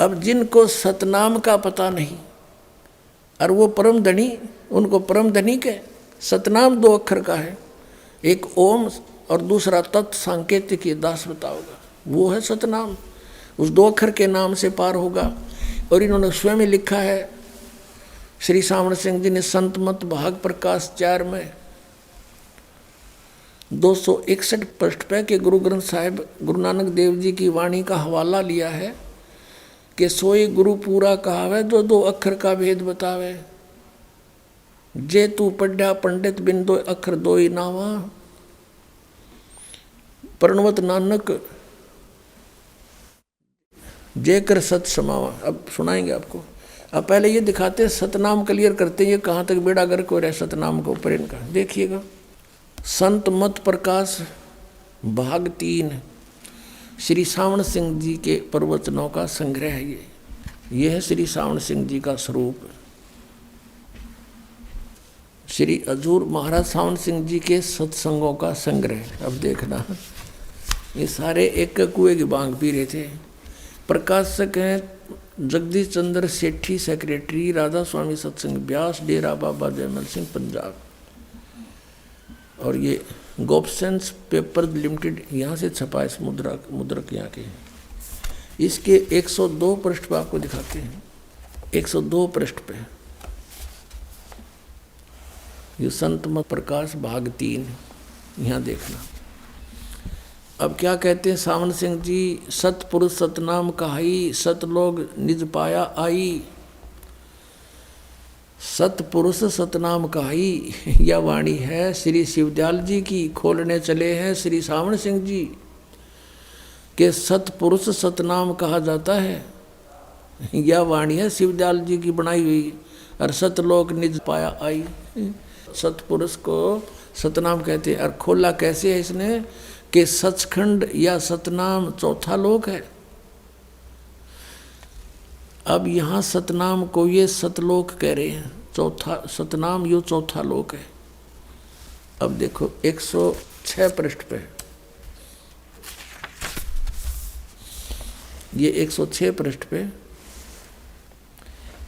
अब जिनको सतनाम का पता नहीं और वो परम धनी, उनको परम धनी के सतनाम 2 अक्षर का है, एक ओम और दूसरा तत् सांकेतिक, ये दास बताओगा, वो है सतनाम। उस 2 अक्षर के नाम से पार होगा। और इन्होंने स्वयं ही लिखा है, श्री सावण सिंह जी ने संत मत भाग प्रकाश 4 में 261 पृष्ठ पे के गुरु ग्रंथ साहिब गुरु नानक देव जी की वाणी का हवाला लिया है कि सोई गुरु पूरा कहावे जो 2 अक्षर का भेद बतावे। जे तू पढ़ा पंडित बिन 2 अक्षर 2 ही नावा, प्रणवत नानक जे कर सत समावा। अब सुनाएंगे आपको। अब पहले ये दिखाते हैं, सतनाम क्लियर करते हैं, ये कहाँ तक बेड़ा गर्क हो रहा है सतनाम के ऊपर इनका। देखिएगा, संत मत प्रकाश भाग 3 श्री सावण सिंह जी के प्रवचनों का संग्रह है। ये है श्री सावण सिंह जी का स्वरूप। श्री हजूर महाराज सावण सिंह जी के सत्संगों का संग्रह। अब देखना, ये सारे एक कुएं की बांग पी रहे थे। प्रकाशक हैं जगदीश चंद्र सेठी, सेक्रेटरी राधा स्वामी सत्संग ब्यास, डेरा बाबा जयमल सिंह पंजाब। और ये गोपसेंस पेपर लिमिटेड यहाँ से छपा है, मुद्रक यहाँ के। इसके 102 पृष्ठ पर आपको दिखाते हैं, 102 पृष्ठ पे ये संत मत प्रकाश भाग 3, यहाँ देखना। अब क्या कहते हैं सावन सिंह जी, सतपुरुष सतनाम कहाई, सतलोग निज पाया आई। सतपुरुष सतनाम कहाई, यह वाणी है श्री शिवदयाल जी की। खोलने चले हैं श्री सावण सिंह जी के सतपुरुष सतनाम कहा जाता है। यह वाणी है शिवदयाल जी की बनाई हुई। और सतलोक निज पाया आई, सतपुरुष को सतनाम कहते हैं। और खोला कैसे है इसने कि सचखंड या सतनाम 4था लोक है। अब यहाँ सतनाम को ये सतलोक कह रहे हैं, 4था सतनाम यो 4था लोक है। अब देखो 106 पृष्ठ पे, ये 106 पृष्ठ पे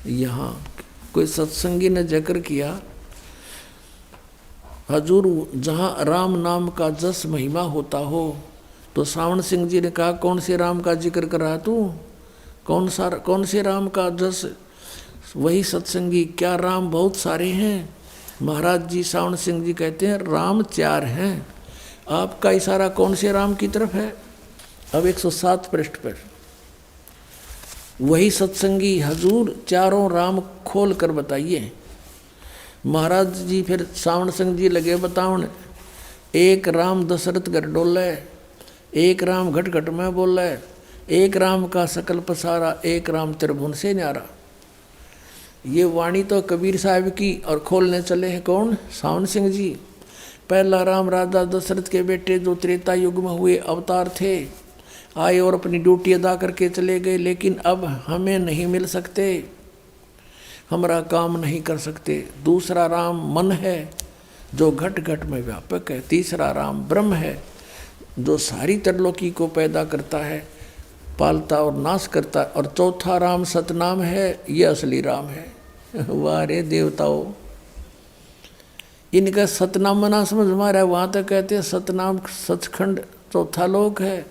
यहाँ कोई सत्संगी ने जिक्र किया, हजूर जहाँ राम नाम का जस महिमा होता हो। तो सावण सिंह जी ने कहा, कौन से राम का जिक्र कर रहा तू? कौन से राम का जस? वही सत्संगी, क्या राम बहुत सारे हैं? महाराज जी सावण सिंह जी कहते हैं राम 4 हैं। आपका इशारा कौन से राम की तरफ है? अब 107 पृष्ठ पर वही सत्संगी, हजूर चारों राम खोल कर बताइए। महाराज जी फिर सावण सिंह जी लगे बतावन, एक राम दशरथ घर डोले, एक राम घट घट में बोले, एक राम का सकल पसारा, एक राम त्रिभुवन से न्यारा। ये वाणी तो कबीर साहब की। और खोलने चले हैं कौन? सावण सिंह जी। पहला राम राजा दशरथ के बेटे जो त्रेता युग में हुए अवतार थे, आए और अपनी ड्यूटी अदा करके चले गए, लेकिन अब हमें नहीं मिल सकते, हमारा काम नहीं कर सकते। दूसरा राम मन है जो घट घट में व्यापक है। तीसरा राम ब्रह्म है जो सारी त्रिलोकी को पैदा करता है, पालता और नाश करता है। और चौथा राम सतनाम है, ये असली राम है। वाह रे देवताओं, इनका सतनाम ना समझ मारा है। वहाँ तक कहते हैं सतनाम सचखंड 4था लोक है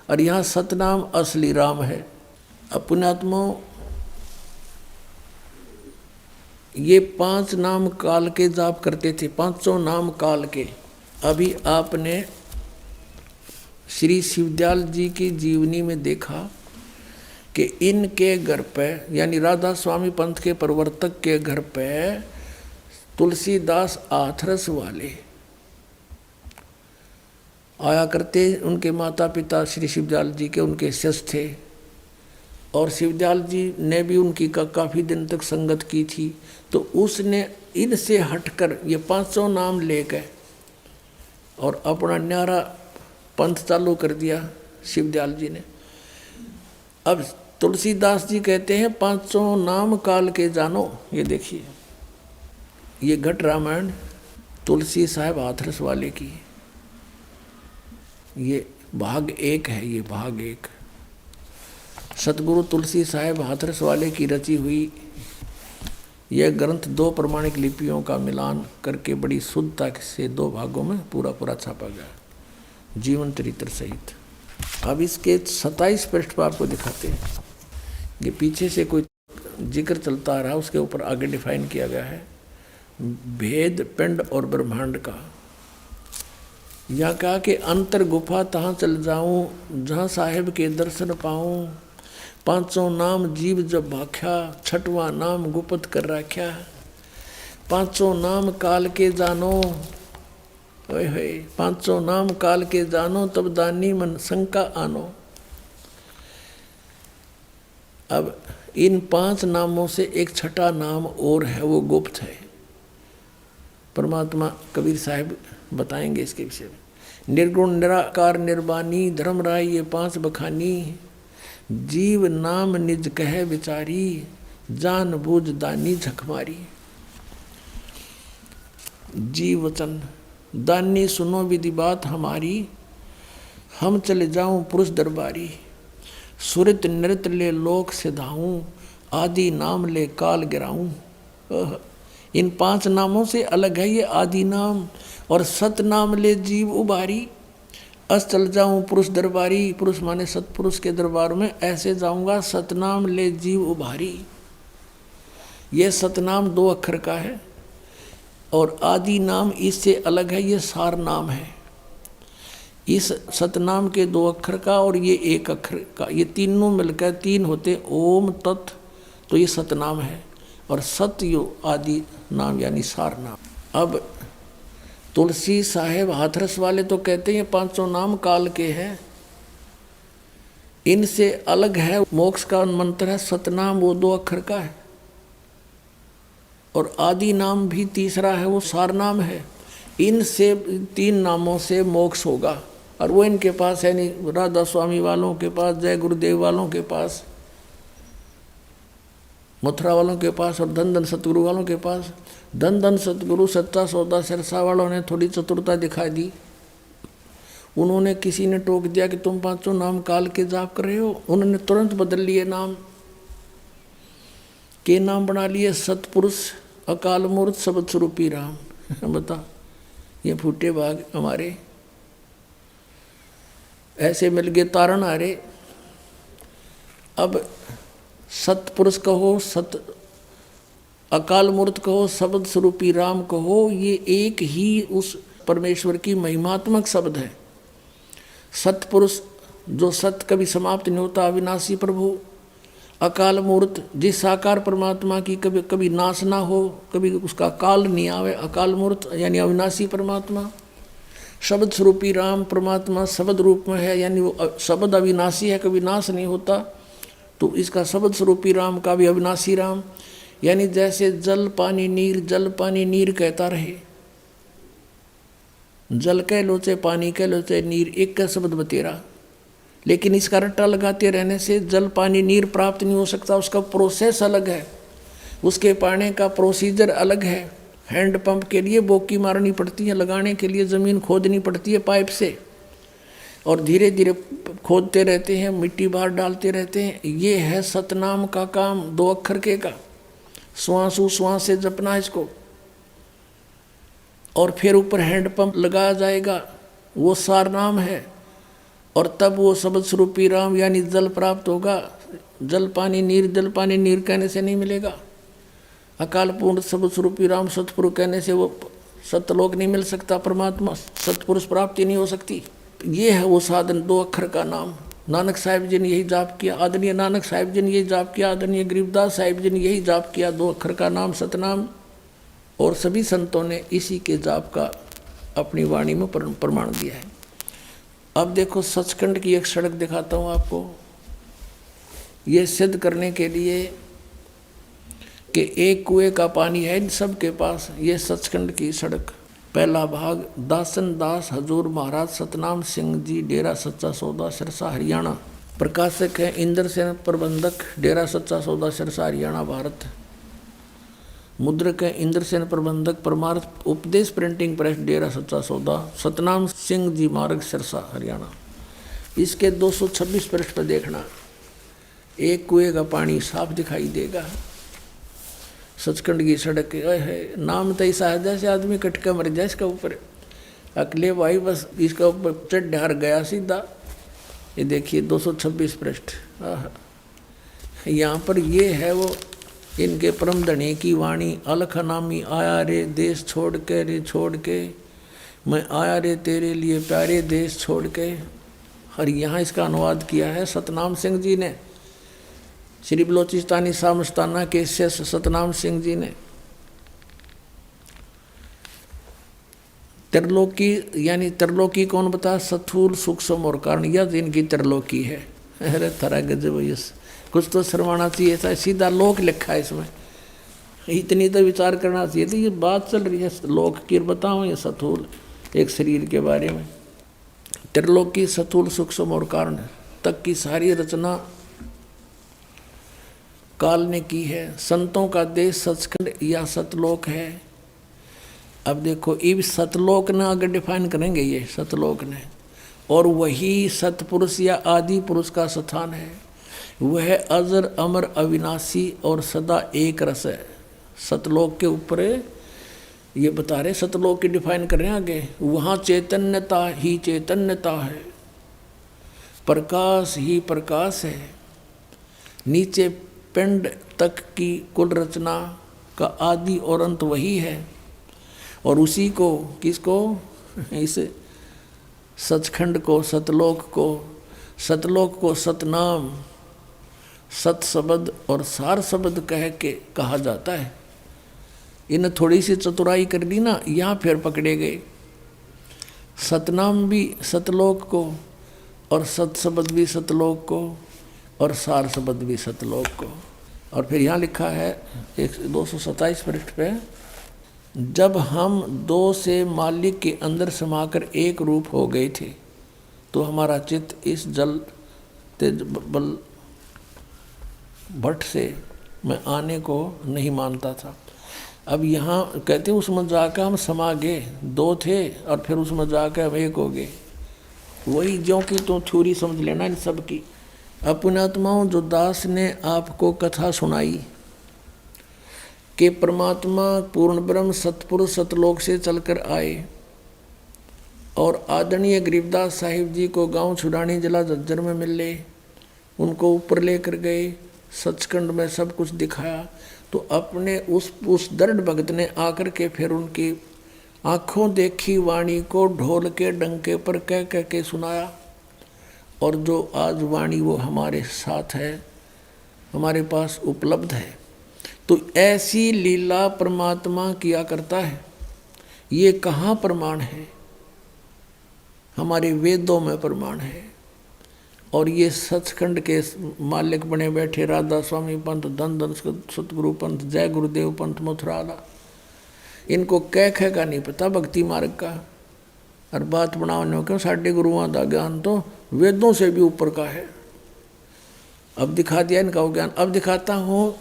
और यहाँ सतनाम असली राम है। पुण्यात्माओं, ये 5 नाम काल के जाप करते थे, 5 नाम काल के। अभी आपने श्री शिवदयाल जी की जीवनी में देखा कि इनके घर पे, यानी राधा स्वामी पंथ के प्रवर्तक के घर पे तुलसीदास आथरस वाले आया करते। उनके माता पिता श्री शिवदयाल जी के उनके शिष्य थे और शिवदयाल जी ने भी उनकी काफ़ी दिन तक संगत की थी। तो उसने इनसे हटकर ये 500 नाम लेकर और अपना न्यारा पंथ चालू कर दिया शिवदयाल जी ने। अब तुलसीदास जी कहते हैं 500 नाम काल के जानो। ये देखिए, ये घट रामायण तुलसी साहब हाथरस वाले की, ये भाग 1 है। ये भाग 1 सतगुरु तुलसी साहेब हाथरस वाले की रची हुई यह ग्रंथ 2 प्रमाणिक लिपियों का मिलान करके बड़ी शुद्धता से 2 भागों में पूरा छापा गया, जीवन चरित्र सहित। अब इसके 27 पृष्ठ पर आपको दिखाते हैं। ये पीछे से कोई जिक्र चलता आ रहा है, उसके ऊपर आगे डिफाइन किया गया है भेद पिंड और ब्रह्मांड का। या कहा कि अंतर गुफा तहाँ चल जाऊं जहाँ साहेब के दर्शन पाऊं, 500 नाम जीव जब भाख्या, 6वां नाम गुप्त कर राख्या, 500 नाम काल के जानो, 500 नाम काल के जानो तब दानी मन शंका आनो। अब इन 5 नामों से एक 6ठा नाम और है, वो गुप्त है। परमात्मा कबीर साहब बताएंगे इसके विषय में। निर्गुण निराकार निर्वाणी धर्म राय ये 5 बखानी, जीव नाम निज कह विचारी, जान बूझ दानी झकमारी। जीव वचन दानी सुनो विधि बात हमारी, हम चले जाऊं पुरुष दरबारी, सुरत नृत्य ले लोक सिधाऊं, आदि नाम ले काल गिराऊं। इन 5 नामों से अलग है ये आदि नाम। और सत नाम ले जीव उबारी, अस चल जाऊं पुरुष दरबारी, पुरुष माने सतपुरुष के दरबार में ऐसे जाऊंगा, सतनाम ले जीव उभारी। ये सतनाम 2 अक्षर का है और आदि नाम इससे अलग है, ये सार नाम है। इस सतनाम के 2 अक्षर का और ये 1 अक्षर का, ये तीनों मिलकर 3 होते ओम तत्, तो ये सतनाम है। और सत्य आदि नाम यानी सार नाम। अब तुलसी साहेब हाथरस वाले तो कहते हैं 500 नाम काल के हैं, इनसे अलग है मोक्ष का मंत्र है सतनाम, वो 2 अक्षर का है। और आदि नाम भी तीसरा है, वो सार नाम है। इनसे 3 नामों से मोक्ष होगा और वो इनके पास है नहीं। राधा स्वामी वालों के पास, जय गुरुदेव वालों के पास, मथुरा वालों के पास और धन धन सतगुरु वालों के पास। धन धन सतगुरु सच्चा सौदा सिरसा वालों ने थोड़ी चतुरता दिखाई दी। उन्होंने किसी ने टोक दिया कि तुम 500 नाम काल के जाप कर रहे हो, उन्होंने तुरंत बदल लिए नाम के नाम बना लिए सतपुरुष, अकाल मूर्त, शब्द स्वरूपी राम। बता ये फूटे बाग हमारे ऐसे मिल गए तारण हारे। अब सतपुरुष कहो, सत अकाल मूर्त कहो, शब्द स्वरूपी राम कहो, ये एक ही उस परमेश्वर की महिमात्मक शब्द है। सतपुरुष जो सत्य कभी समाप्त नहीं होता, अविनाशी प्रभु। अकाल मूर्त जिस साकार परमात्मा की कभी कभी नाश ना हो, कभी उसका काल नहीं आवे, अकाल मूर्त यानी अविनाशी परमात्मा। शब्द स्वरूपी राम परमात्मा शब्द रूप में है, यानी वो शब्द अविनाशी है, कभी नाश नहीं होता, तो इसका शब्द स्वरूपी राम का भी अविनाशी राम। यानी जैसे जल पानी नीर, जल पानी नीर कहता रहे, जल कह लोचे पानी कह लोचे नीर, एक का शब्द बतेरा। लेकिन इसका रट्टा लगाते रहने से जल पानी नीर प्राप्त नहीं हो सकता, उसका प्रोसेस अलग है, उसके पाने का प्रोसीजर अलग है। हैंड पंप के लिए बोकी मारनी पड़ती है, लगाने के लिए ज़मीन खोदनी पड़ती है पाइप से, और धीरे धीरे खोदते रहते हैं, मिट्टी बाहर डालते रहते हैं। ये है सतनाम का काम, 2 अक्षर के का। श्वासु श्वास से जपना इसको, और फिर ऊपर हैंड पंप लगाया जाएगा, वो सार नाम है। और तब वो शब्द स्वरूपी राम यानी जल प्राप्त होगा। जल पानी नीर, जल पानी नीर कहने से नहीं मिलेगा। अकाल पूर्ण शब्द स्वरूपी राम सतपुरुष कहने से वो सत्यलोक नहीं मिल सकता, परमात्मा सतपुरुष प्राप्ति नहीं हो सकती। ये है वो साधन, 2 अक्षर का नाम। नानक साहिब जी ने यही जाप किया, आदरणीय नानक साहिब जी ने यही जाप किया, आदरणीय गरीबदास साहिब जी ने यही जाप किया, 2 अक्षर का नाम सतनाम। और सभी संतों ने इसी के जाप का अपनी वाणी में प्रमाण दिया है। अब देखो सचखंड की एक सड़क दिखाता हूँ आपको, ये सिद्ध करने के लिए कि एक कुएं का पानी है इन सब के पास। ये सचखंड की सड़क, पहला भाग दासन दास हजूर महाराज सतनाम सिंह जी, डेरा सच्चा सौदा सिरसा हरियाणा। प्रकाशक है इंद्र सेन प्रबंधक, डेरा सच्चा सौदा सिरसा हरियाणा भारत। मुद्रक है इंद्र सेन प्रबंधक, परमार्थ उपदेश प्रिंटिंग प्रेस, डेरा सच्चा सौदा, सतनाम सिंह जी मार्ग सिरसा हरियाणा। इसके 226 पृष्ठ पर देखना, एक कुएं का पानी साफ दिखाई देगा। सचखंड की सड़क है, नाम तो ऐसा है जैसे आदमी कटका मर जाए इसका ऊपर। अकेले भाई बस इसका ऊपर चढ़ ढार गया सीधा। ये देखिए 226 पृष्ठ। यहाँ पर ये है वो इनके परम धनी की वाणी। अलख नामी आया रे देश छोड़ के, रे छोड़ के मैं आया रे तेरे लिए प्यारे देश छोड़ के। और यहाँ इसका अनुवाद किया है सतनाम सिंह जी ने, श्री बलोचिस्तानी सामस्ताना के शिष्य सतनाम सिंह जी ने। त्रिलोकी यानी त्रिलोकी कौन बता? स्थूल सूक्ष्म और कारण, यह इनकी त्रिलोकी है। अरे थरा गजब, यस कुछ तो शर्माना चाहिए। ऐसा सीधा लोक लिखा है इसमें, इतनी तो विचार करना चाहिए थी। ये बात चल रही है लोक की, बताऊँ ये स्थूल एक शरीर के बारे में। त्रिलोकी स्थूल सूक्ष्म और कारण तक की सारी रचना काल ने की है। संतों का देश सचखंड या सतलोक है। अब देखो इब सतलोक ने अगर डिफाइन करेंगे ये सतलोक ने, और वही सतपुरुष या आदि पुरुष का स्थान है। वह अजर अमर अविनाशी और सदा एक रस है। सतलोक के ऊपर ये बता रहे, सतलोक की डिफाइन कर रहे हैं आगे। वहाँ चैतन्यता ही चैतन्यता है, प्रकाश ही प्रकाश है। नीचे पिंड तक की कुल रचना का आदि और अंत वही है। और उसी को किसको? इस सचखंड को, सतलोक को सतनाम, सत शब्द और सार शब्द कह के कहा जाता है। इन्हें थोड़ी सी चतुराई कर दी ना, यहाँ फिर पकड़े गए। सतनाम भी सतलोक को, और सत शब्द भी सतलोक को, और सार शब्द भी सतलोक को। और फिर यहाँ लिखा है 227 पृष्ठ पे, जब हम दो से मालिक के अंदर समाकर एक रूप हो गए थे तो हमारा चित्त इस जल तेज बल भट्ट से मैं आने को नहीं मानता था। अब यहाँ कहते हैं उसमें जाकर हम समा गए, दो थे और फिर उसमें जाकर हम एक हो गए। वही ज्यों की तो थ्योरी समझ लेना इन सब की। अपनात्माओं, जो दास ने आपको कथा सुनाई कि परमात्मा पूर्ण ब्रह्म सतपुरुष सतलोक से चलकर आए और आदरणीय गरीबदास साहिब जी को गांव छुड़ानी जिला झज्जर में मिले, उनको ऊपर लेकर गए, सचखंड में सब कुछ दिखाया। तो अपने उस दृढ़ भगत ने आकर के फिर उनकी आँखों देखी वाणी को ढोल के डंके पर कह कह के सुनाया। और जो आज वाणी वो हमारे साथ है, हमारे पास उपलब्ध है। तो ऐसी लीला परमात्मा किया करता है। ये कहाँ प्रमाण है? हमारे वेदों में प्रमाण है। और ये सचखंड के मालिक बने बैठे राधा स्वामी पंथ, धन धन सतगुरु पंथ, जय गुरुदेव पंथ मथुराला, इनको कह का नहीं पता भक्ति मार्ग का। और बात बनाने क्यों, साढ़े गुरुओं का ज्ञान तो वेदों से भी ऊपर का है। अब दिखा दिया इनका वो ज्ञान। अब दिखाता हूँ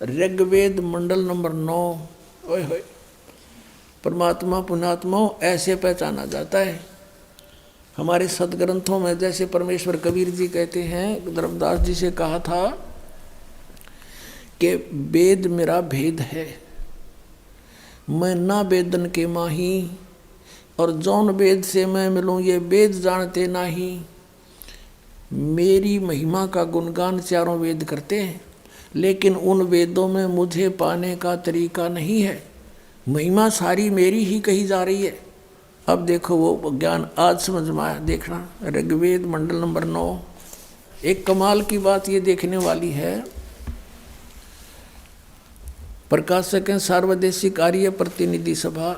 ऋग्वेद मंडल नंबर 9। ओए होए, परमात्मा पुण्यात्मा ऐसे पहचाना जाता है हमारे सदग्रंथों में। जैसे परमेश्वर कबीर जी कहते हैं, धर्मदास जी से कहा था कि वेद मेरा भेद है, मैं ना वेदन के माही, और जौन वेद से मैं मिलूँ ये वेद जानते नाही। मेरी महिमा का गुणगान चारों वेद करते हैं, लेकिन उन वेदों में मुझे पाने का तरीका नहीं है। महिमा सारी मेरी ही कही जा रही है। अब देखो वो ज्ञान आज समझ में आया। देखना ऋग्वेद मंडल नंबर 9। एक कमाल की बात ये देखने वाली है। प्रकाशक हैं सार्वदेशिक आर्य प्रतिनिधि सभा,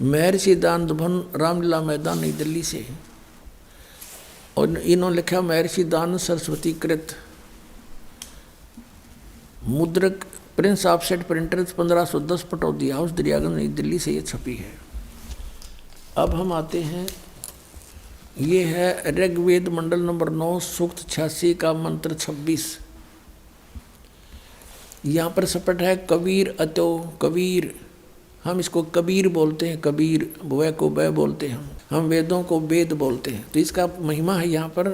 महर्षि दानंद भवन, रामलीला मैदान, नई दिल्ली से। और इन्होंने लिखा महर्षि दानंद सरस्वती कृत, मुद्रक Prince offset printers 1510 Pataudi house Daryaganj, नई दिल्ली से ये छपी है। अब हम आते हैं, ये है ऋग्वेद मंडल नंबर 9 सूक्त 86 का मंत्र 26। यहाँ पर सपट है कबीर अतो कबीर, हम इसको कबीर बोलते हैं, कबीर वह को वह बोलते हैं हम वेदों को वेद बोलते हैं। तो इसका महिमा है यहाँ पर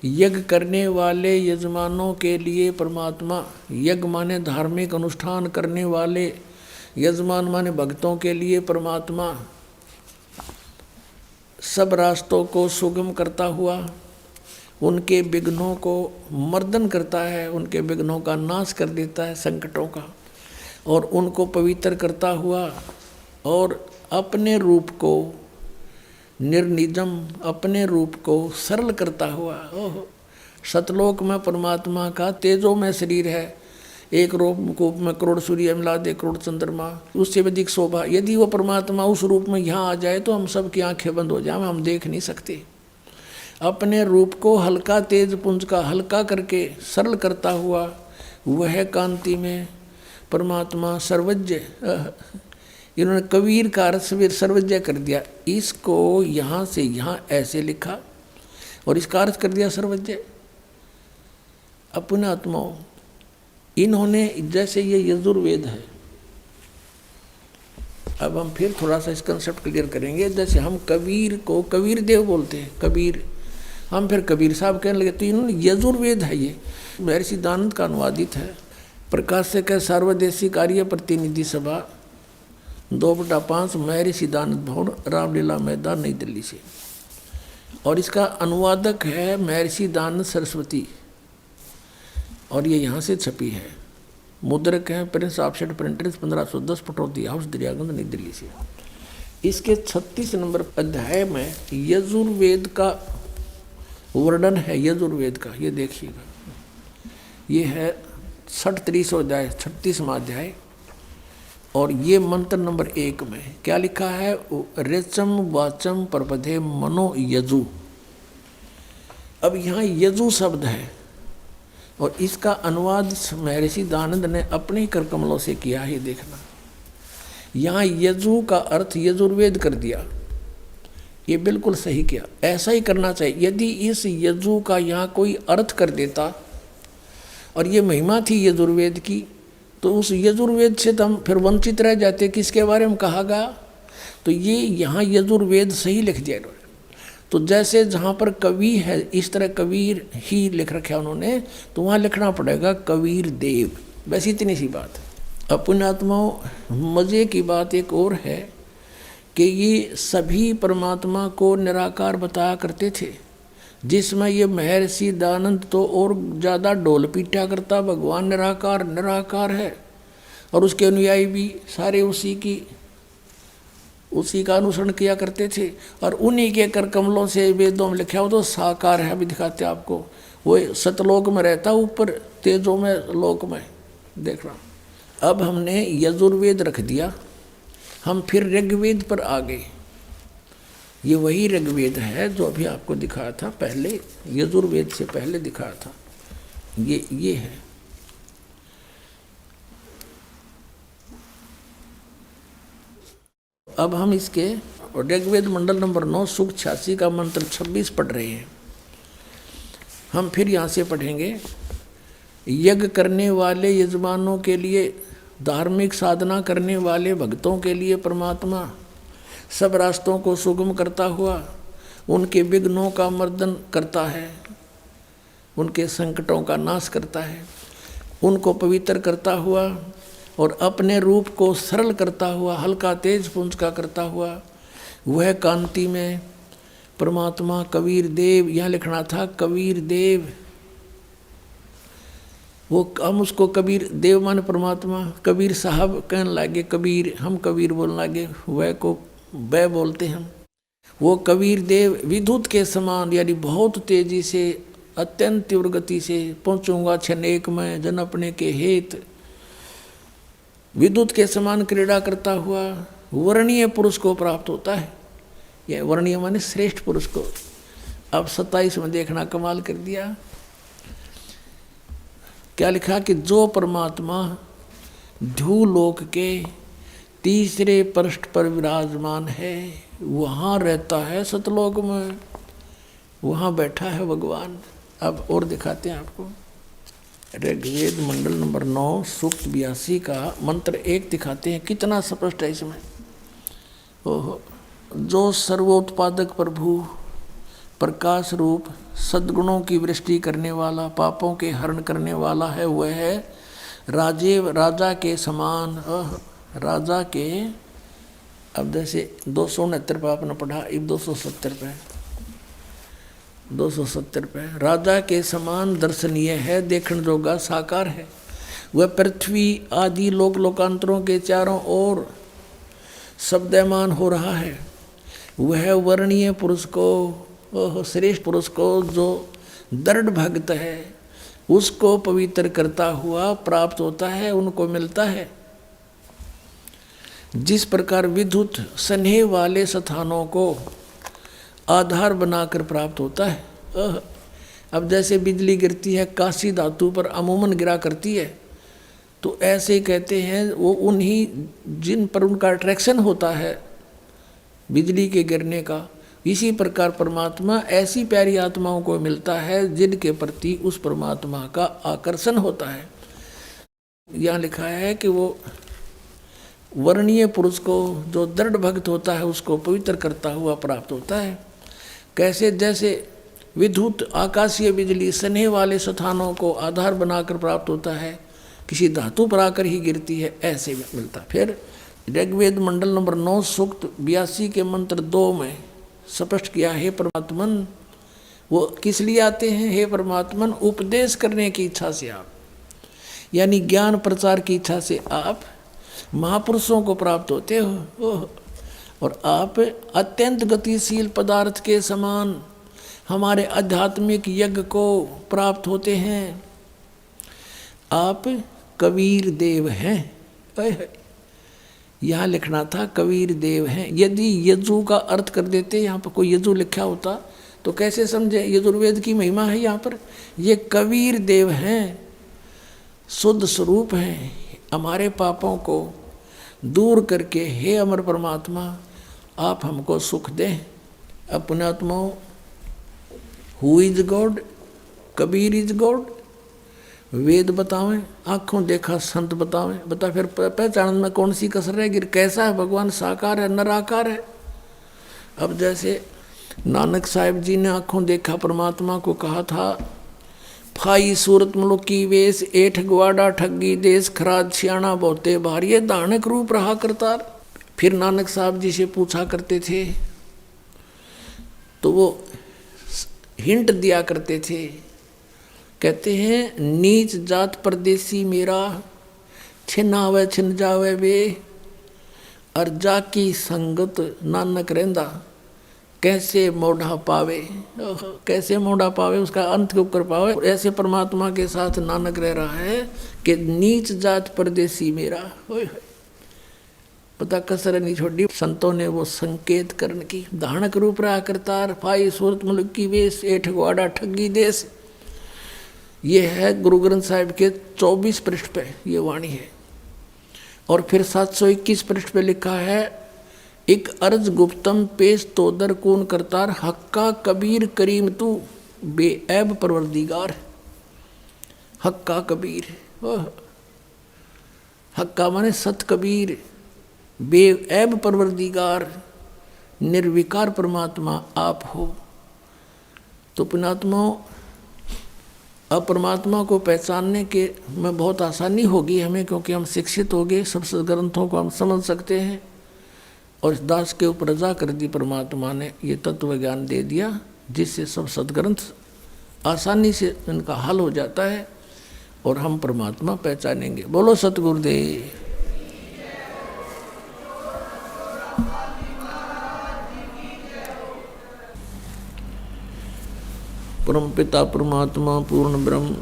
यज्ञ करने वाले यजमानों के लिए परमात्मा, यज्ञ माने धार्मिक अनुष्ठान करने वाले, यजमान माने भक्तों के लिए परमात्मा सब रास्तों को सुगम करता हुआ उनके विघ्नों को मर्दन करता है, उनके विघ्नों का नाश कर देता है, संकटों का, और उनको पवित्र करता हुआ और अपने रूप को निर्निजम, अपने रूप को सरल करता हुआ। ओह, सतलोक में परमात्मा का तेजोमय शरीर है, एक रूप में करोड़ सूर्य मिला दे करोड़ चंद्रमा, उससे अधिक शोभा। यदि वो परमात्मा उस रूप में यहाँ आ जाए तो हम सब की आंखें बंद हो जाए, हम देख नहीं सकते। अपने रूप को हल्का तेज पुंज का हल्का करके सरल करता हुआ वह कांति में परमात्मा सर्वज्ञ, इन्होंने कबीर का अर्थ सर्वज्ञ कर दिया। इसको यहाँ से यहाँ ऐसे लिखा और इसका अर्थ कर दिया सर्वज्ञ। अपने आत्माओं, इन्होंने जैसे ये यजुर्वेद है, अब हम फिर थोड़ा सा इस कंसेप्ट क्लियर करेंगे। जैसे हम कबीर को कबीर देव बोलते हैं, कबीर, हम फिर कबीर साहब कहने लगे, तो इन्होंने यजुर्वेद है, ये महर्षि दानंद का अनुवादित है। प्रकाशक है सर्वदेशी कार्य प्रतिनिधि सभा 2/5 महर्षि दानंद भवन, रामलीला मैदान, नई दिल्ली से। और इसका अनुवादक है महर्षि दानंद सरस्वती, और ये यहाँ से छपी है। मुद्रक हैं Prince offset printers 1510 Pataudi house Daryaganj, नई दिल्ली से। इसके 36 नंबर अध्याय में यजुर्वेद का वर्णन है, यजुर्वेद का। ये देखिएगा, ये है 36 अध्याय, 36वां अध्याय, और ये मंत्र नंबर 1 में क्या लिखा है? रेचम वाचम परपधे मनो यजु। अब यहाँ यजु शब्द है और इसका अनुवाद महर्षि दानंद ने अपने कर कमलों से किया है। देखना, यहाँ यजु का अर्थ यजुर्वेद कर दिया, ये बिल्कुल सही किया, ऐसा ही करना चाहिए। यदि इस यजु का यहाँ कोई अर्थ कर देता और ये महिमा थी यजुर्वेद की, तो उस यजुर्वेद से तो हम फिर वंचित रह जाते, किसके बारे में कहा गया। तो ये यहाँ यजुर्वेद सही लिख दिया। तो जैसे जहाँ पर कवि है, इस तरह कबीर ही लिख रखा उन्होंने, तो वहाँ लिखना पड़ेगा कबीर देव। बस इतनी सी बात है। अपने आत्माओं, मज़े की बात एक और है कि ये सभी परमात्मा को निराकार बताया करते थे, जिसमें ये महर्षि दानंद तो और ज़्यादा ढोल पीटा करता, भगवान निराकार निराकार है, और उसके अनुयायी भी सारे उसी का अनुसरण किया करते थे। और उन्हीं के कर कमलों से वेदों में लिखा हो तो साकार है। अभी दिखाते आपको, वो सतलोक में रहता, ऊपर तेजों में लोक में। देखना, अब हमने यजुर्वेद रख दिया, हम फिर ऋग्वेद पर आ गए। ये वही ऋग्वेद है जो अभी आपको दिखाया था पहले, यजुर्वेद से पहले दिखाया था। ये है। अब हम इसके ऋग्वेद मंडल नंबर 9 सूक्त 86 का मंत्र 26 पढ़ रहे हैं। हम फिर यहाँ से पढ़ेंगे। यज्ञ करने वाले यजमानों के लिए, धार्मिक साधना करने वाले भक्तों के लिए परमात्मा सब रास्तों को सुगम करता हुआ उनके विघ्नों का मर्दन करता है, उनके संकटों का नाश करता है, उनको पवित्र करता हुआ और अपने रूप को सरल करता हुआ, हल्का तेज पुंज का करता हुआ वह कांति में परमात्मा कबीर देव, यहाँ लिखना था कबीर देव। वो हम उसको कबीर देव माने परमात्मा, कबीर साहब कहने लगे, कबीर, हम कबीर बोलने लगे, वह को वह बोलते हम। वो कबीर देव विद्युत के समान, यानी बहुत तेजी से, अत्यंत तीव्र गति से पहुँचूंगा छनेक में जन अपने के हेत, विद्युत के समान क्रीड़ा करता हुआ वर्णीय पुरुष को प्राप्त होता है। यह वर्णीय माने श्रेष्ठ पुरुष को। अब 27 में देखना, कमाल कर दिया। क्या लिखा कि जो परमात्मा ध्रुवलोक के तीसरे पृष्ठ पर विराजमान है, वहाँ रहता है सतलोक में, वहाँ बैठा है भगवान। अब और दिखाते हैं आपको। ऋग्वेद मंडल नंबर 9 सूक्त 82 का मंत्र 1 दिखाते हैं, कितना स्पष्ट है इसमें। ओहो, जो सर्वोत्पादक प्रभु प्रकाश रूप सद्गुणों की वृष्टि करने वाला, पापों के हरण करने वाला है। वह है राजा के समान। राजा के, अब जैसे 269 पे आपने पढ़ा, अब 270 पे राजा के समान दर्शनीय है, देखण जोगा साकार है। वह पृथ्वी आदि लोक लोकांतरों के चारों ओर शब्दमान हो रहा है। वह वर्णीय पुरुष को, श्रेष्ठ पुरुष को जो दृढ़ भक्त है उसको पवित्र करता हुआ प्राप्त होता है, उनको मिलता है। जिस प्रकार विद्युत स्नेह वाले स्थानों को आधार बनाकर प्राप्त होता है। अब जैसे बिजली गिरती है कांसी धातु पर अमूमन गिरा करती है, तो ऐसे ही कहते हैं वो उन्हीं जिन पर उनका अट्रैक्शन होता है बिजली के गिरने का, इसी प्रकार परमात्मा ऐसी प्यारी आत्माओं को मिलता है जिनके प्रति उस परमात्मा का आकर्षण होता है। यहाँ लिखा है कि वो वर्णीय पुरुष को जो दृढ़ भक्त होता है उसको पवित्र करता हुआ प्राप्त होता है। कैसे? जैसे विद्युत आकाशीय बिजली स्नेह वाले स्थानों को आधार बनाकर प्राप्त होता है, किसी धातु पर आकर ही गिरती है, ऐसे मिलता। फिर ऋग्वेद मंडल नंबर 9 सूक्त 82 के मंत्र 2 में स्पष्ट किया, हे परमात्मन, वो किस लिए आते हैं? हे परमात्मन, उपदेश करने की इच्छा से आप, यानी ज्ञान प्रचार की इच्छा से आप महापुरुषों को प्राप्त होते हो। और आप अत्यंत गतिशील पदार्थ के समान हमारे आध्यात्मिक यज्ञ को प्राप्त होते हैं। आप कबीर देव हैं। यहाँ लिखना था कबीर देव हैं। यदि यजु का अर्थ कर देते, यहाँ पर कोई यजु लिखा होता तो कैसे समझे? यजुर्वेद की महिमा है यहाँ पर। ये कबीर देव हैं, शुद्ध स्वरूप हैं, हमारे पापों को दूर करके हे अमर परमात्मा आप हमको सुख दें। अपने आत्माओं, who is God? Kabir is God. वेद बतावें, आँखों देखा संत बतावें, बता फिर पहचान में कौन सी कसर रहेगी? कैसा है भगवान? साकार है, निराकार है। अब जैसे नानक साहिब जी ने आँखों देखा परमात्मा को कहा था, फाई सूरत मुलुक की वेश, एठ ग्वाड़ा ठगी देश, खराज सियाणा बहुते भारी, दानक रूप रहा करतार। फिर नानक साहब जी से पूछा करते थे तो वो हिंट दिया करते थे, कहते हैं नीच जात परदेसी मेरा, छिन आवे छिन जावे वे, और जाकी संगत नानक रहंदा, कैसे मोढ़ा पावे। कैसे मोढ़ा पावे? उसका अंत के ऊपर पावे। ऐसे परमात्मा के साथ नानक रह रहा है कि नीच जात परदेसी मेरा। पता कसर नहीं छोड़ी। संतों ने वो संकेत करने की, धानक रूप रहा करतार, फाई सूरत मुल्क की वेश, एठ ग्वाड़ा ठगी देश। ये है गुरु ग्रंथ साहिब के 24 पृष्ठ पे ये वाणी है। और फिर 721 पृष्ठ पे लिखा है, एक अर्ज गुप्तम पेश तोदर कौन करतार, हक्का कबीर करीम तू बेऐब परवरदिगार। हक्का कबीर, हक्का माने सत कबीर, बेऐब परवरदिगार, निर्विकार परमात्मा आप हो। तो पुण्यात्माओं, अब परमात्मा को पहचानने के में बहुत आसानी होगी हमें, क्योंकि हम शिक्षित हो गए, सब सदग्रंथों को हम समझ सकते हैं। और इस दास के ऊपर रजा कर दी परमात्मा ने, ये तत्व ज्ञान दे दिया जिससे सब सदग्रंथ आसानी से इनका हल हो जाता है और हम परमात्मा पहचानेंगे। बोलो सतगुरुदेव। परम पिता परमात्मा पूर्ण ब्रह्म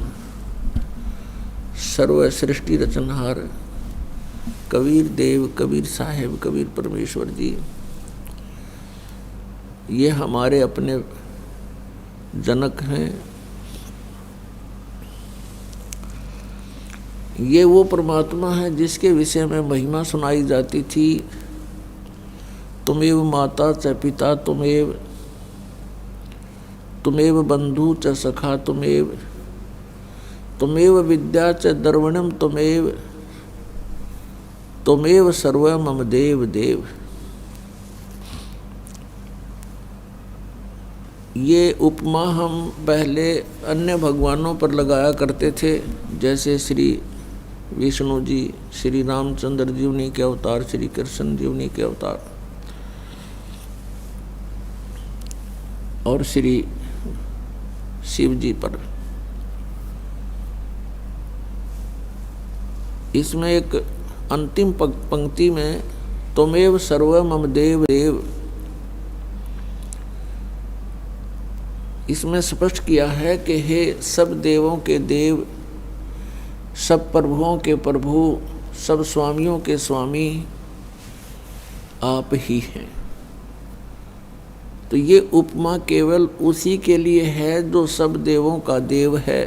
सर्व सृष्टि रचनहार कबीर देव, कबीर साहेब, कबीर परमेश्वर जी, ये हमारे अपने जनक हैं। ये वो परमात्मा है जिसके विषय में महिमा सुनाई जाती थी, तुमेव माता च पिता तुमेव बंधु च सखा तुमेव विद्या च द्रवणम तुमेव सर्व मम देव देव। ये उपमा हम पहले अन्य भगवानों पर लगाया करते थे, जैसे श्री विष्णु जी, श्री रामचंद्र जी उन्हीं के अवतार, श्री कृष्ण जी उन्हीं के अवतार, और श्री शिव जी पर। इसमें एक अंतिम पंक्ति में त्वमेव सर्व मम देव देव, इसमें स्पष्ट किया है कि हे सब देवों के देव, सब प्रभुओं के प्रभु, सब स्वामियों के स्वामी आप ही हैं। तो ये उपमा केवल उसी के लिए है जो सब देवों का देव है,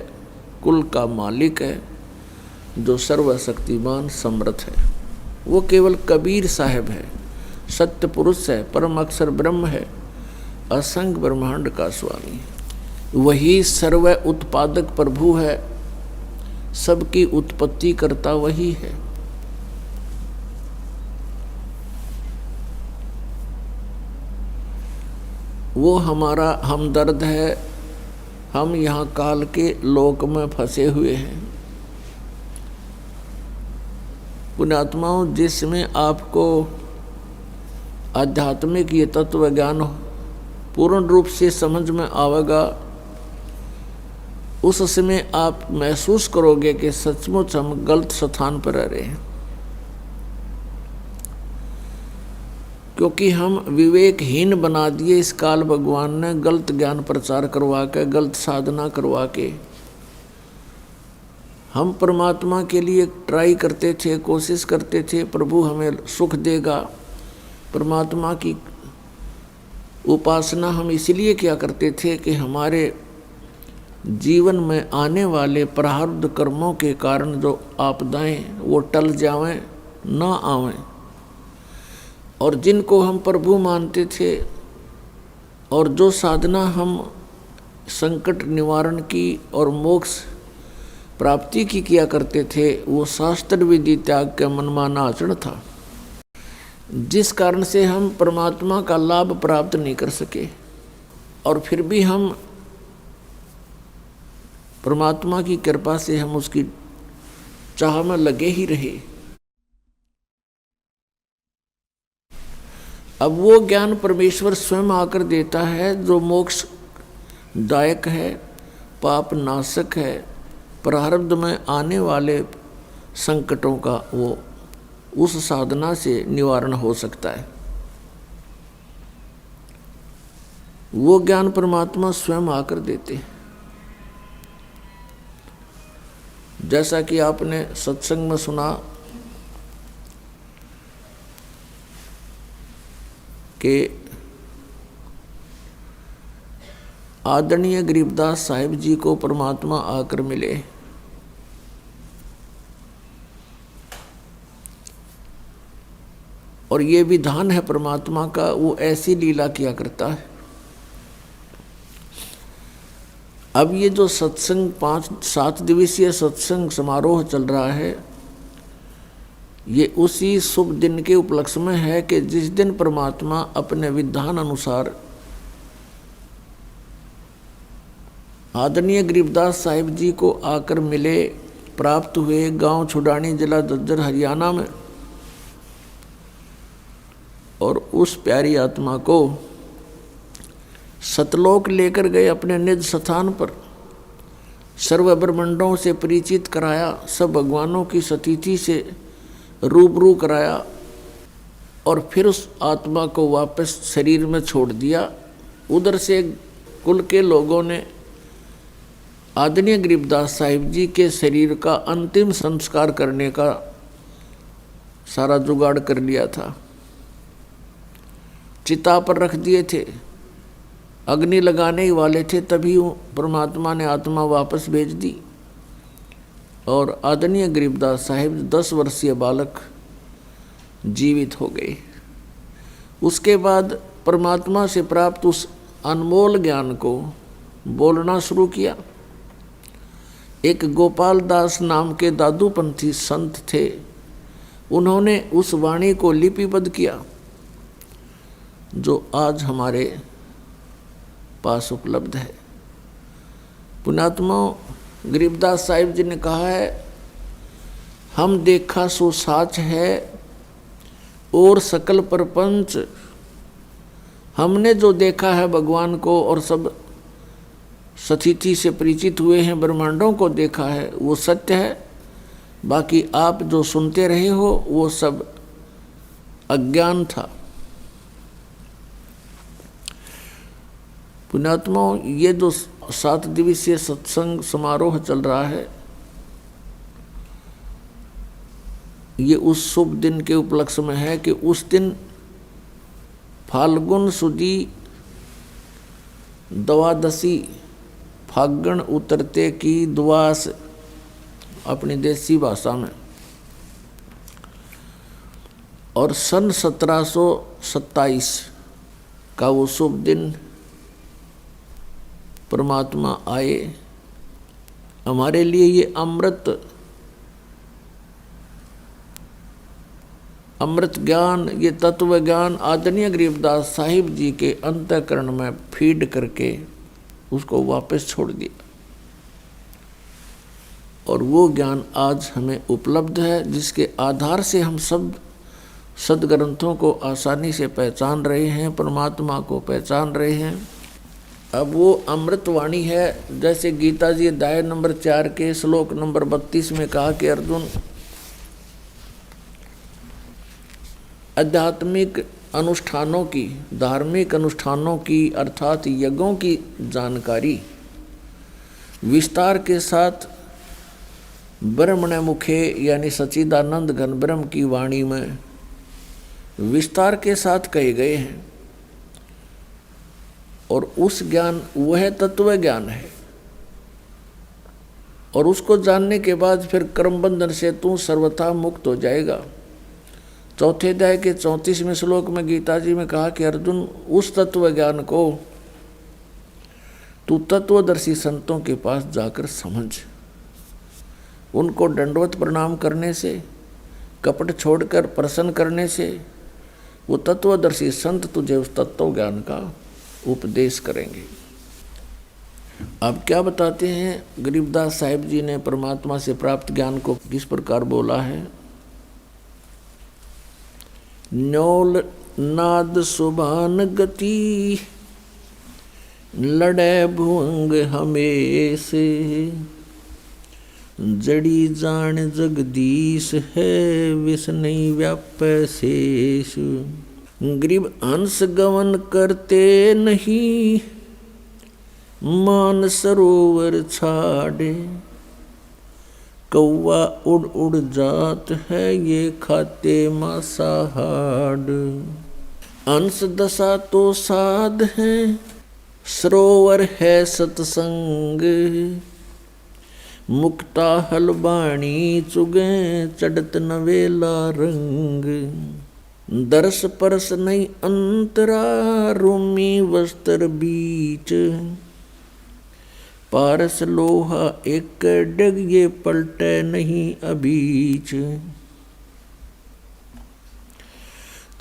कुल का मालिक है, जो सर्वशक्तिमान समर्थ है। वो केवल कबीर साहब है, सत्य पुरुष है, परम अक्षर ब्रह्म है, असंख्य ब्रह्मांड का स्वामी। वही सर्व उत्पादक प्रभु है, सबकी उत्पत्ति करता वही है। वो हमारा हमदर्द है। हम यहाँ काल के लोक में फंसे हुए हैं। पुण्यात्माओं, जिसमें आपको आध्यात्मिक ये तत्व ज्ञान पूर्ण रूप से समझ में आवेगा, उस समय आप महसूस करोगे कि सचमुच हम गलत स्थान पर रह रहे हैं, क्योंकि हम विवेकहीन बना दिए इस काल भगवान ने, गलत ज्ञान प्रचार करवा के, गलत साधना करवा के। हम परमात्मा के लिए ट्राई करते थे, कोशिश करते थे, प्रभु हमें सुख देगा। परमात्मा की उपासना हम इसलिए किया करते थे कि हमारे जीवन में आने वाले प्रारब्ध कर्मों के कारण जो आपदाएं वो टल जावें, ना आवें। और जिनको हम प्रभु मानते थे और जो साधना हम संकट निवारण की और मोक्ष प्राप्ति की किया करते थे, वो शास्त्र विधि त्याग के मनमाना आचरण था, जिस कारण से हम परमात्मा का लाभ प्राप्त नहीं कर सके। और फिर भी हम परमात्मा की कृपा से हम उसकी चाह में लगे ही रहे। अब वो ज्ञान परमेश्वर स्वयं आकर देता है जो मोक्ष दायक है, पाप नाशक है, प्रारब्ध में आने वाले संकटों का वो उस साधना से निवारण हो सकता है। वो ज्ञान परमात्मा स्वयं आकर देते हैं। जैसा कि आपने सत्संग में सुना कि आदरणीय गरीबदास साहिब जी को परमात्मा आकर मिले। और ये विधान है परमात्मा का, वो ऐसी लीला किया करता है। अब ये जो सत्संग 5-7 दिवसीय सत्संग समारोह चल रहा है, ये उसी शुभ दिन के उपलक्ष्य में है कि जिस दिन परमात्मा अपने विधान अनुसार आदरणीय गरीबदास साहिब जी को आकर मिले, प्राप्त हुए गांव छुडानी, जिला झज्जर, हरियाणा में। और उस प्यारी आत्मा को सतलोक लेकर गए अपने निज स्थान पर, सर्व ब्रह्मांडों से परिचित कराया, सब भगवानों की सतीति से रूबरू कराया, और फिर उस आत्मा को वापस शरीर में छोड़ दिया। उधर से कुल के लोगों ने आदरणीय गरीबदास साहिब जी के शरीर का अंतिम संस्कार करने का सारा जुगाड़ कर लिया था। चिता पर रख दिए थे, अग्नि लगाने ही वाले थे, तभी परमात्मा ने आत्मा वापस भेज दी। और आदरणीय गरीबदास साहिब 10 वर्षीय बालक जीवित हो गए। उसके बाद परमात्मा से प्राप्त उस अनमोल ज्ञान को बोलना शुरू किया। एक गोपाल दास नाम के दादूपंथी संत थे, उन्होंने उस वाणी को लिपिबद्ध किया, जो आज हमारे पास उपलब्ध है। पुण्यात्मा गरीबदास साहिब जी ने कहा है, हम देखा सो साच है और सकल प्रपंच। हमने जो देखा है भगवान को और सब सतिथि से परिचित हुए हैं, ब्रह्मांडों को देखा है, वो सत्य है। बाकी आप जो सुनते रहे हो वो सब अज्ञान था। पुण्यात्माओं, ये जो 7 दिवसीय सत्संग समारोह चल रहा है, ये उस शुभ दिन के उपलक्ष्य में है कि उस दिन फाल्गुन सुदी द्वादशी, फागण उतरते की द्वास अपनी देसी भाषा में, और सन 1727 का वो शुभ दिन परमात्मा आए। हमारे लिए ये अमृत ज्ञान, ये तत्व ज्ञान आदरणीय गरीबदास साहिब जी के अंतःकरण में फीड करके उसको वापस छोड़ दिया, और वो ज्ञान आज हमें उपलब्ध है, जिसके आधार से हम सब सदग्रंथों को आसानी से पहचान रहे हैं, परमात्मा को पहचान रहे हैं। अब वो अमृतवाणी है, जैसे गीता जी अध्याय नंबर 4 के श्लोक नंबर 32 में कहा कि अर्जुन, आध्यात्मिक अनुष्ठानों की, धार्मिक अनुष्ठानों की अर्थात यज्ञों की जानकारी विस्तार के साथ ब्रह्मण मुखे यानी सच्चिदानंद घन ब्रह्म की वाणी में विस्तार के साथ कहे गए हैं। और उस ज्ञान वह तत्व ज्ञान है, और उसको जानने के बाद फिर कर्म बंधन से तू सर्वथा मुक्त हो जाएगा। चौथे अध्याय के 34वें श्लोक में गीता जी में कहा कि अर्जुन, उस तत्व ज्ञान को तू तत्वदर्शी संतों के पास जाकर समझ। उनको दंडवत प्रणाम करने से, कपट छोड़कर प्रसन्न करने से वो तत्वदर्शी संत तुझे उस तत्व ज्ञान का उपदेश करेंगे। अब क्या बताते हैं गरीबदास साहिब जी ने परमात्मा से प्राप्त ज्ञान को किस प्रकार बोला है। न्योल नाद सुभान गति, लड़े भुअंग हमेश, जड़ी जान जगदीश है, विष नहीं व्याप शेष। गरीब हंस गवन करते नहीं, मान सरोवर छाड़े, कौवा उड़ उड़ जात है, ये खाते मांसाहार। अंश दशा तो साध है, सरोवर है सत्संग, मुक्ता हलबाणी चुगे, चढ़त नवेला रंग। दरस परस नहीं अंतरा, रोमी वस्त्र बीच, पारस लोहा एक डग, ये पलटे नहीं अबीच।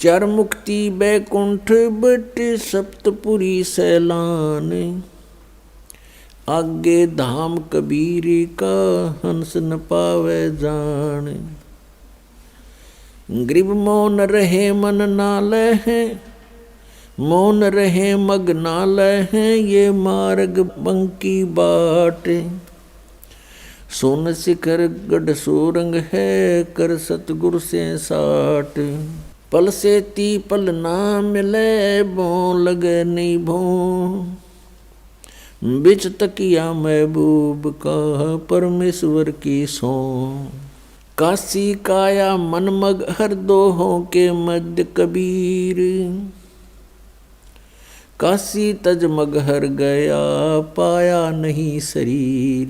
चार मुक्ति बैकुंठ बट, सप्तपुरी सैलान, आगे धाम कबीर का, हंस न पावे जान। गरीब मौन रहे मन नालय है, मौन रहे मग नालय है, ये मार्ग बंकी बाट। सोन शिखर गढ़ सोरंग है, कर सतगुरु से साट। पल से ती पल ना मिले, भों लगे नहीं भों, बिच तकिया महबूब का, परमेश्वर की सो। काशी काया मनमग हर दोहों के मध्य कबीर, काशी तज मगहर गया, पाया नहीं शरीर।